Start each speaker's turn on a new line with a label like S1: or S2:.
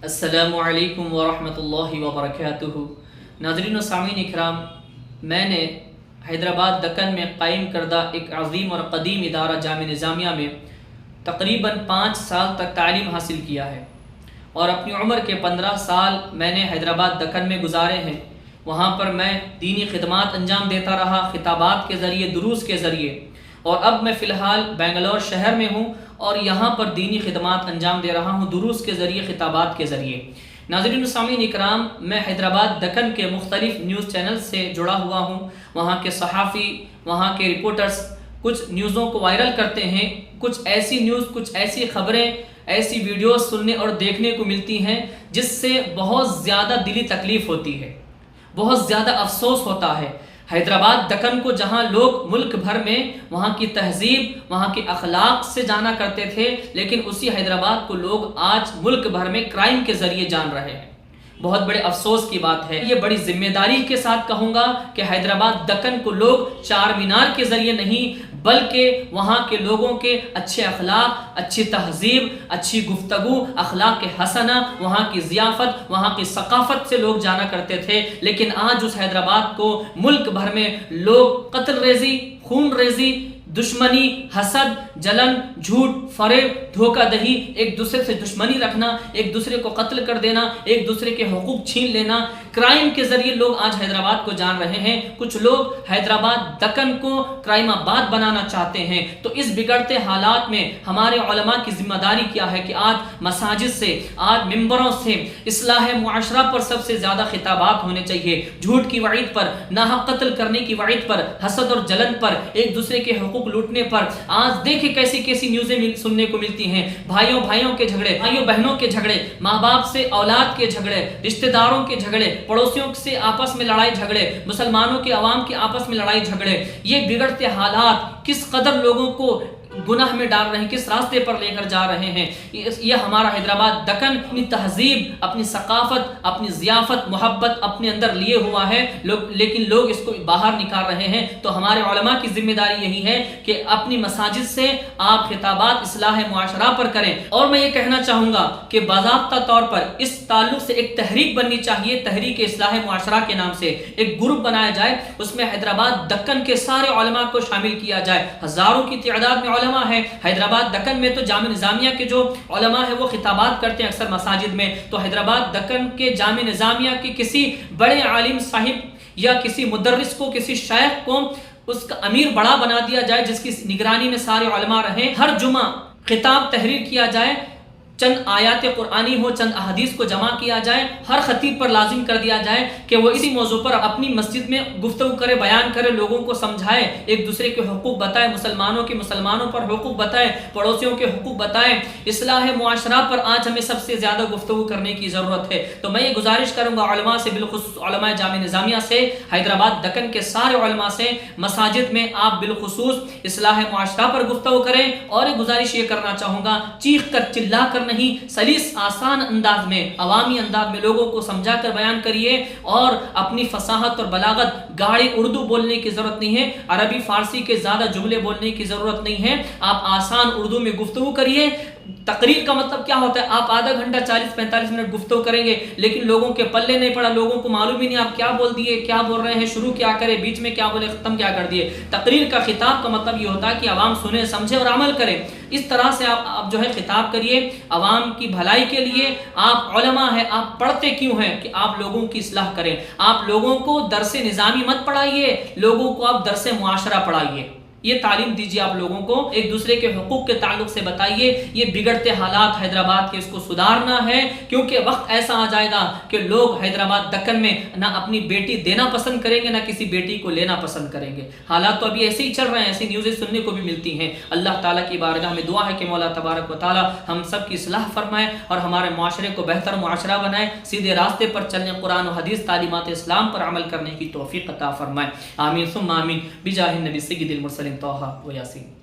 S1: السلام علیکم ورحمۃ اللہ وبرکاتہ۔ ناظرین و سامعین اکرام، میں نے حیدرآباد دکن میں قائم کردہ ایک عظیم اور قدیم ادارہ جامعہ نظامیہ میں تقریباً 5 سال تک تعلیم حاصل کیا ہے، اور اپنی عمر کے 15 سال میں نے حیدرآباد دکن میں گزارے ہیں۔ وہاں پر میں دینی خدمات انجام دیتا رہا، خطابات کے ذریعے، دروس کے ذریعے، اور اب میں فی الحال بنگلور شہر میں ہوں اور یہاں پر دینی خدمات انجام دے رہا ہوں، دروس کے ذریعے، خطابات کے ذریعے۔ ناظرین و سامعین اکرام، میں حیدرآباد دکن کے مختلف نیوز چینل سے جڑا ہوا ہوں۔ وہاں کے صحافی، وہاں کے رپورٹرز کچھ نیوزوں کو وائرل کرتے ہیں، کچھ ایسی نیوز، کچھ ایسی خبریں، ایسی ویڈیوز سننے اور دیکھنے کو ملتی ہیں جس سے بہت زیادہ دلی تکلیف ہوتی ہے، بہت زیادہ افسوس ہوتا ہے۔ حیدرآباد دکن کو جہاں لوگ ملک بھر میں وہاں کی تہذیب، وہاں کے اخلاق سے جانا کرتے تھے، لیکن اسی حیدرآباد کو لوگ آج ملک بھر میں کرائم کے ذریعے جان رہے ہیں۔ بہت بڑے افسوس کی بات ہے۔ یہ بڑی ذمہ داری کے ساتھ کہوں گا کہ حیدرآباد دکن کو لوگ چار مینار کے ذریعے نہیں، بلکہ وہاں کے لوگوں کے اچھے اخلاق، اچھی تہذیب، اچھی گفتگو، اخلاق حسنہ، وہاں کی ضیافت، وہاں کی ثقافت سے لوگ جانا کرتے تھے۔ لیکن آج اس حیدرآباد کو ملک بھر میں لوگ قتل ریزی، خون ریزی، دشمنی، حسد، جلن، جھوٹ، فریب، دھوکہ دہی، ایک دوسرے سے دشمنی رکھنا، ایک دوسرے کو قتل کر دینا، ایک دوسرے کے حقوق چھین لینا، کرائم کے ذریعے لوگ آج حیدرآباد کو جان رہے ہیں۔ کچھ لوگ حیدرآباد دکن کو کرائم آباد بنانا چاہتے ہیں۔ تو اس بگڑتے حالات میں ہمارے علماء کی ذمہ داری کیا ہے کہ آج مساجد سے، آج ممبروں سے اصلاح معاشرہ پر سب سے زیادہ خطابات ہونے چاہیے۔ جھوٹ کی وعید پر، ناحق قتل کرنے کی وعید پر، حسد اور جلن پر، ایک دوسرے کے حقوق لوٹنے پر۔ آج دیکھیں کیسی کیسی نیوزیں سننے کو ملتی ہیں، بھائیوں کے جھگڑے، بھائیوں بہنوں کے جھگڑے، ماں باپ سے اولاد کے جھگڑے، رشتہ داروں کے جھگڑے، پڑوسیوں سے آپس میں لڑائی جھگڑے، مسلمانوں کے عوام کے آپس میں لڑائی جھگڑے۔ یہ بگڑتے حالات کس قدر لوگوں کو گناہ میں ڈال رہے ہیں، کس راستے پر لے کر جا رہے ہیں۔ یہ ہمارا حیدرآباد دکن اپنی تہذیب، اپنی ثقافت، اپنی ضیافت، محبت اپنے اندر لیے ہوا ہے، لیکن لوگ اس کو باہر نکال رہے ہیں۔ تو ہمارے علماء کی ذمہ داری یہی ہے کہ اپنی مساجد سے آپ خطابات اصلاح معاشرہ پر کریں۔ اور میں یہ کہنا چاہوں گا کہ باضابطہ طور پر اس تعلق سے ایک تحریک بننی چاہیے، تحریک اصلاح معاشرہ کے نام سے ایک گروپ بنایا جائے، اس میں حیدرآباد دکن کے سارے علماء کو شامل کیا جائے۔ ہزاروں کی تعداد میں علماء ہیں حیدرآباد دکن میں۔ تو جامعہ نظامیہ کے جو علماء ہیں وہ خطابات کرتے ہیں اکثر مساجد میں، تو حیدرآباد دکن کے جامعہ نظامیہ کے کسی بڑے عالم صاحب یا کسی مدرس کو، کسی شیخ کو اس کا امیر بڑا بنا دیا جائے، جس کی نگرانی میں سارے علماء رہیں۔ ہر جمعہ خطاب تحریر کیا جائے، چند آیات قرآنی ہو، چند احادیث کو جمع کیا جائے، ہر خطیب پر لازم کر دیا جائے کہ وہ اسی موضوع پر اپنی مسجد میں گفتگو کرے، بیان کرے، لوگوں کو سمجھائے، ایک دوسرے کے حقوق بتائے، مسلمانوں پر حقوق بتائے، پڑوسیوں کے حقوق بتائے۔ اصلاح معاشرہ پر آج ہمیں سب سے زیادہ گفتگو کرنے کی ضرورت ہے۔ تو میں یہ گزارش کروں گا علماء سے، بالخصوص علماء جامعہ نظامیہ سے، حیدرآباد دکن کے سارے علماء سے، مساجد میں آپ بالخصوص اصلاح معاشرہ پر گفتگو کریں۔ اور ایک گزارش یہ کرنا چاہوں گا، چیخ کر چلا کر نہیں، سلیس آسان انداز میں، عوامی انداز میں لوگوں کو سمجھا کر بیان کریے، اور اپنی فصاحت اور بلاغت، گاڑی اردو بولنے کی ضرورت نہیں ہے، عربی فارسی کے زیادہ جملے بولنے کی ضرورت نہیں ہے، آپ آسان اردو میں گفتگو کریے۔ تقریر کا مطلب کیا ہوتا ہے؟ آپ آدھا گھنٹہ 40-45 منٹ گفتگو کریں گے، لیکن لوگوں کے پلے نہیں پڑا، لوگوں کو معلوم ہی نہیں آپ کیا بول دیے، کیا بول رہے ہیں، شروع کیا کرے، بیچ میں کیا بولے، ختم کیا کر دیے۔ تقریر کا خطاب کا مطلب یہ ہوتا ہے کہ عوام سنے، سمجھے اور عمل کرے۔ اس طرح سے آپ جو ہے خطاب کریے عوام کی بھلائی کے لیے۔ آپ علماء ہیں، آپ پڑھتے کیوں ہیں؟ کہ آپ لوگوں کی اصلاح کریں۔ آپ لوگوں کو درس نظامی مت پڑھائیے، لوگوں کو آپ درس معاشرہ پڑھائیے۔ یہ تعلیم دیجیے آپ لوگوں کو، ایک دوسرے کے حقوق کے تعلق سے بتائیے۔ یہ بگڑتے حالات حیدرآباد کے، اس کو سدھارنا ہے، کیونکہ وقت ایسا آ جائے گا کہ لوگ حیدرآباد دکن میں نہ اپنی بیٹی دینا پسند کریں گے، نہ کسی بیٹی کو لینا پسند کریں گے۔ حالات تو ابھی ایسے ہی چل رہے ہیں، ایسی نیوزیں سننے کو بھی ملتی ہیں۔ اللہ تعالیٰ کی بارگاہ میں دعا ہے کہ مولا تبارک و تعالیٰ ہم سب کی اصلاح فرمائے اور ہمارے معاشرے کو بہتر معاشرہ بنائے، سیدھے راستے پر چلنے، قرآن و حدیث تعلیمات اسلام پر عمل کرنے کی توفیق عطا فرمائے۔ آمین ثم آمین بجاہ النبی سید المرسلین طٰہٰ و یاسین۔